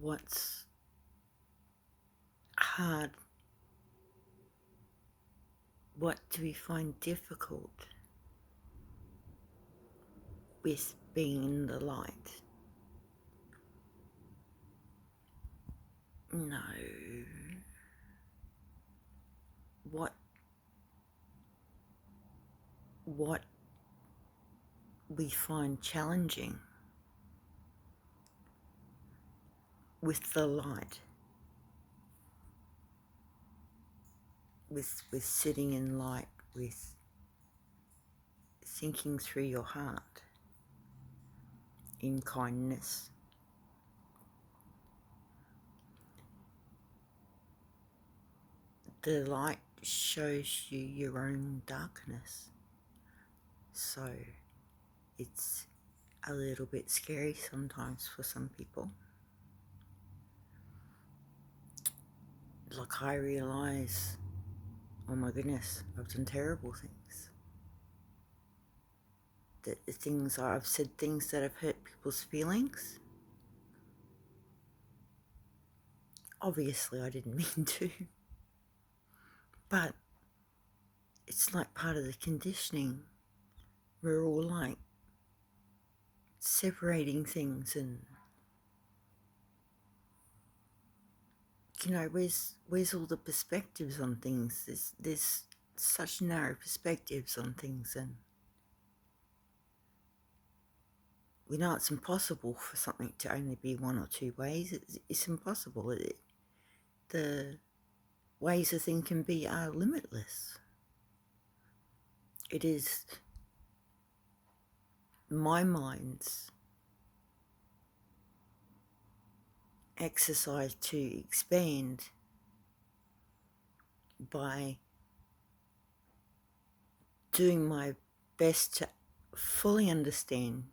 what's hard, what do we find difficult with being in the light? No. What we find challenging with the light, with sitting in light, with thinking through your heart in kindness. The light shows you your own darkness, so it's a little bit scary sometimes for some people. Like, I realise, oh my goodness, I've done terrible things. I've said things that have hurt people's feelings. Obviously I didn't mean to, but it's like part of the conditioning. We're all like separating things, and where's all the perspectives on things? There's such narrow perspectives on things, and we know it's impossible for something to only be one or two ways. It's impossible. The ways a thing can be are limitless. It is my mind's exercise to expand by doing my best to fully understand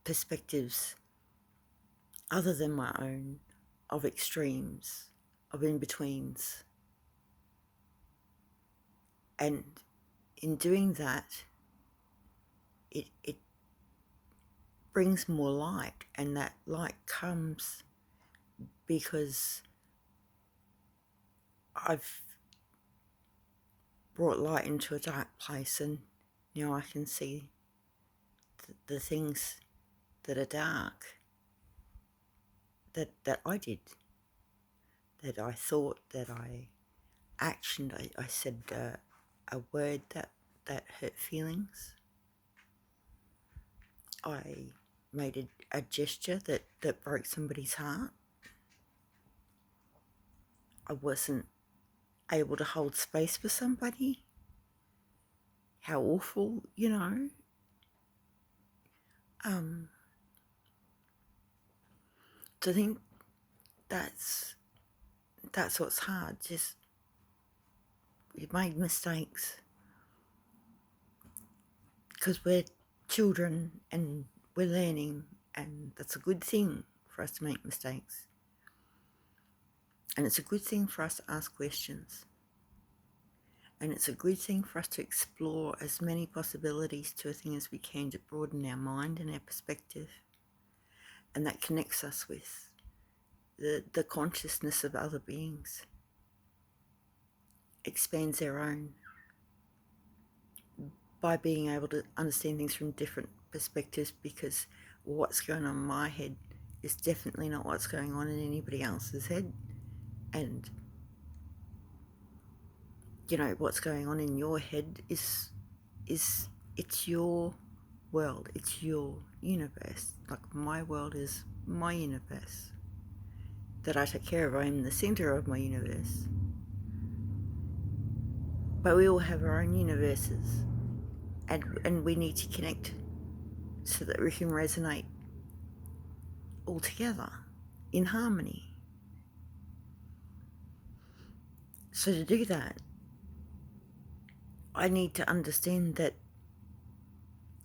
perspectives other than my own, of extremes, of in-betweens. And in doing that, it brings more light, and that light comes because I've brought light into a dark place, and now I can see the things that are dark that I did, that I thought, that I actioned. I said a word that hurt feelings. I made a gesture that broke somebody's heart. I wasn't able to hold space for somebody. How awful, To think that's what's hard. Just, we've made mistakes because we're children and we're learning, and that's a good thing for us to make mistakes. And it's a good thing for us to ask questions. And it's a good thing for us to explore as many possibilities to a thing as we can, to broaden our mind and our perspective. And that connects us with the consciousness of other beings, expands our own by being able to understand things from different perspectives, because what's going on in my head is definitely not what's going on in anybody else's head. And what's going on in your head is it's your world, it's your universe. Like, my world is my universe that I take care of. I'm the center of my universe. But we all have our own universes, and we need to connect so that we can resonate all together in harmony. So to do that, I need to understand that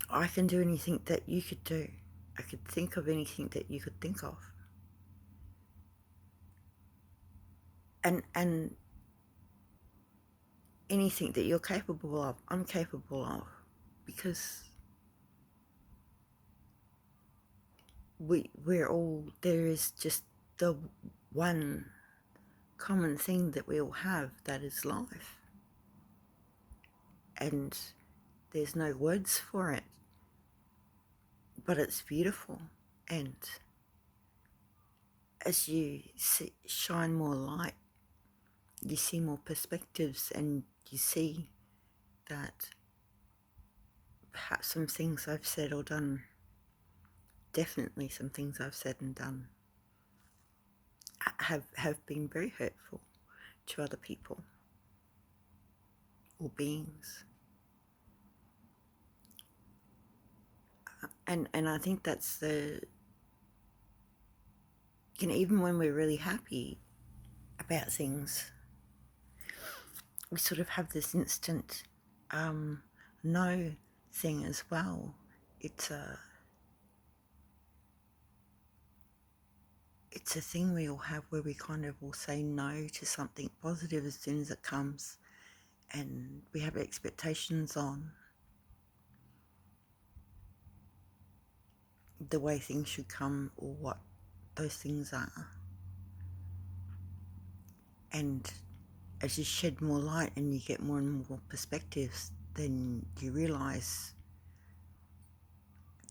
I can do anything that you could do. I could think of anything that you could think of. And anything that you're capable of, I'm capable of, because we're all, there is just the one common thing that we all have, that is life. And there's no words for it, but it's beautiful. And as you shine more light, you see more perspectives, and you see that perhaps some things I've said or done, definitely some things I've said and done, have been very hurtful to other people or beings. And I think that's even when we're really happy about things, we sort of have this instant no thing as well. It's a thing we all have, where we kind of will say no to something positive as soon as it comes, and we have expectations on the way things should come or what those things are. And as you shed more light and you get more and more perspectives, then you realise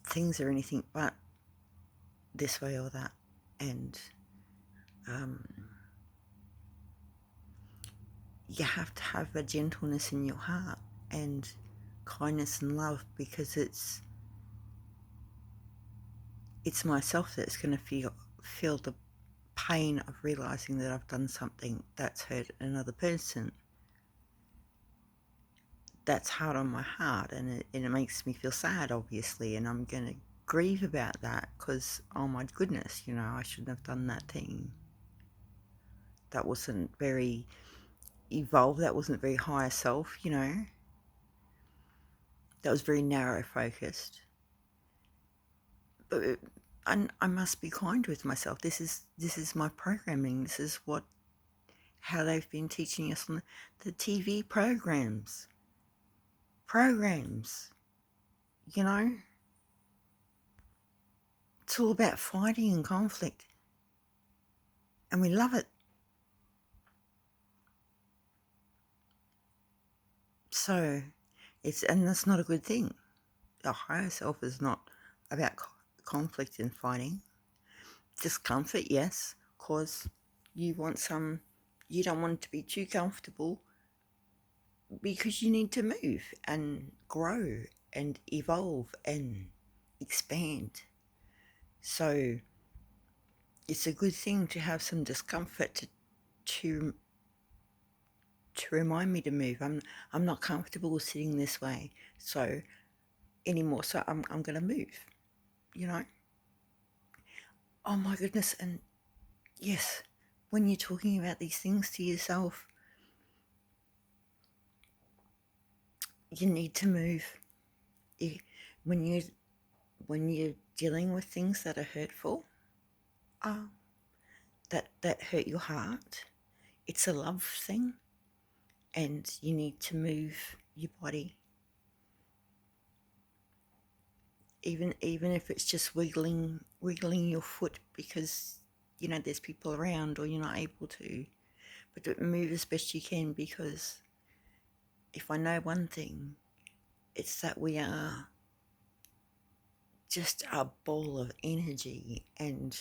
things are anything but this way or that. And you have to have a gentleness in your heart and kindness and love, because it's myself that's going to feel the pain of realising that I've done something that's hurt another person. That's hard on my heart, and it makes me feel sad, obviously, and I'm going to grieve about that, because, oh my goodness, I shouldn't have done that thing. That wasn't very evolved, that wasn't very higher self, that was very narrow focused. But I must be kind with myself. This is my programming. This is how they've been teaching us on the TV programs. It's all about fighting and conflict, and we love it. So and that's not a good thing. The higher self is not about conflict and fighting. Discomfort, yes, because you don't want it to be too comfortable, because you need to move and grow and evolve and expand. So it's a good thing to have some discomfort to remind me to move. I'm not comfortable sitting this way anymore, so I'm going to move, Oh my goodness. And yes, when you're talking about these things to yourself, you need to move. When you're dealing with things that are hurtful, that hurt your heart, it's a love thing, and you need to move your body. Even if it's just wiggling your foot, because there's people around, or you're not able to, but move as best you can, because if I know one thing, it's that we are just a ball of energy, and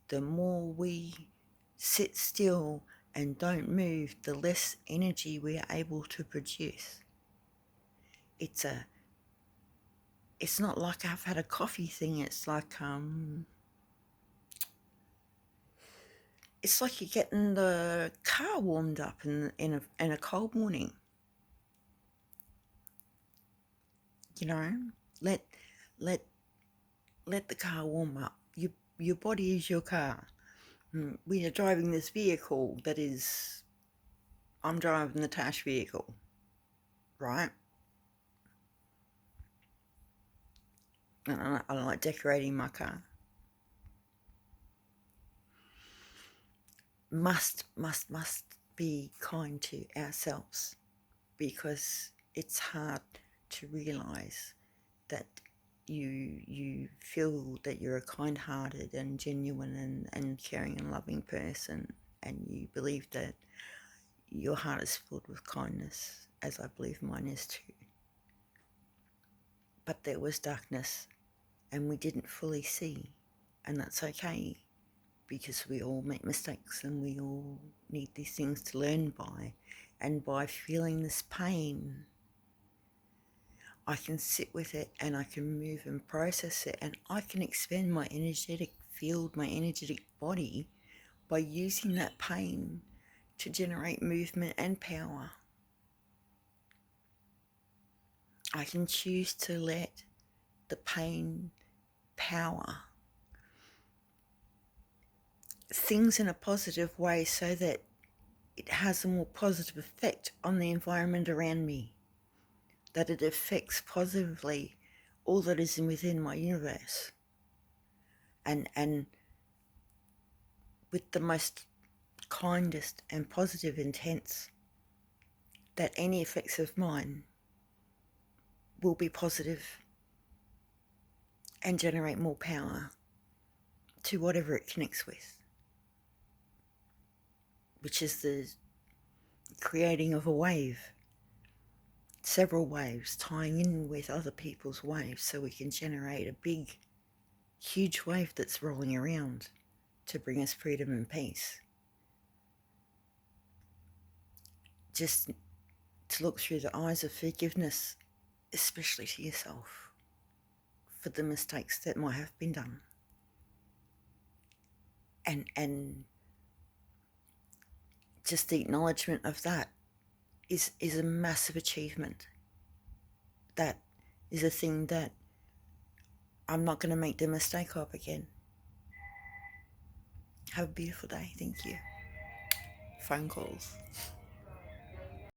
the more we sit still and don't move, the less energy we are able to produce. It's not like I've had a coffee thing. It's like you're getting the car warmed up in a cold morning. Let the car warm up. Your body is your car. When you're driving this vehicle, I'm driving the Tash vehicle, right? I like decorating my car. Must be kind to ourselves, because it's hard to realise that you feel that you're a kind-hearted and genuine and caring and loving person, and you believe that your heart is filled with kindness, as I believe mine is too. But there was darkness, and we didn't fully see, and that's okay, because we all make mistakes and we all need these things to learn by. And by feeling this pain, I can sit with it and I can move and process it, and I can expand my energetic field, my energetic body, by using that pain to generate movement and power. I can choose to let the pain power things in a positive way so that it has a more positive effect on the environment around me, that it affects positively all that is within my universe. And with the most kindest and positive intents, that any effects of mine will be positive and generate more power to whatever it connects with, which is the creating of a wave, several waves tying in with other people's waves, so we can generate a big, huge wave that's rolling around to bring us freedom and peace. Just to look through the eyes of forgiveness, especially to yourself, for the mistakes that might have been done. And just the acknowledgement of that is a massive achievement. That is a thing that I'm not going to make the mistake of again. Have a beautiful day. Thank you. Phone calls.